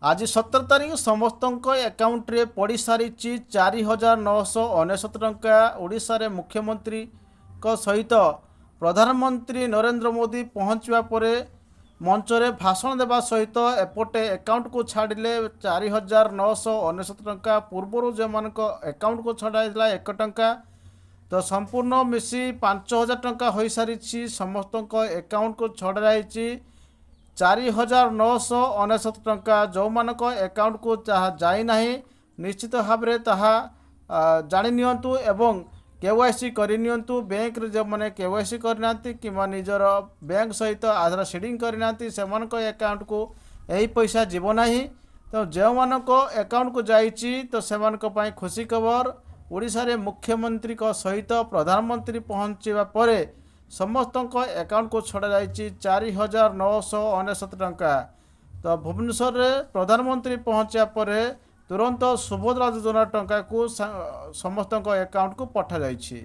आज 17 तारीख समस्त एकाउंट रे पड़ सारी 4,999 टंका। ओडिशा रे मुख्यमंत्री को सहित प्रधानमंत्री नरेंद्र मोदी पहुँचवा पर मंचरे भाषण देवा सहित एपटे अकाउंट को छाड़िले 4,999 टंका। पूर्वर जो मान अकाउंट को छड़ा 1 टंका तो संपूर्ण मिसी 5,000 टंका हो सारी समस्त अकाउंट को छड़ाई 4,999 टंका। जो मानक अकाउंट को जाइना निश्चित भाव में ताहा जानी नियंतु एवं केवाईसी करनियंतु। बैंक रे जो माने केवाईसी करना कि निजर बैंक सहित आधार सीडिंग करना से अकाउंट को यही पैसा जीव ना। तो जो मानक अकाउंट को जाइए तो से खुशी खबर ओडिशा रे मुख्यमंत्री को सहित प्रधानमंत्री पहुँचवा पर समस्त अकाउंट को छड़ा जाइए 4,999 टंका। तो भुवनेश्वर रे प्रधानमंत्री पहुँचा पर तुरंत सुभद्रा योजना टंका को समस्त अकाउंट को पठा जाइए।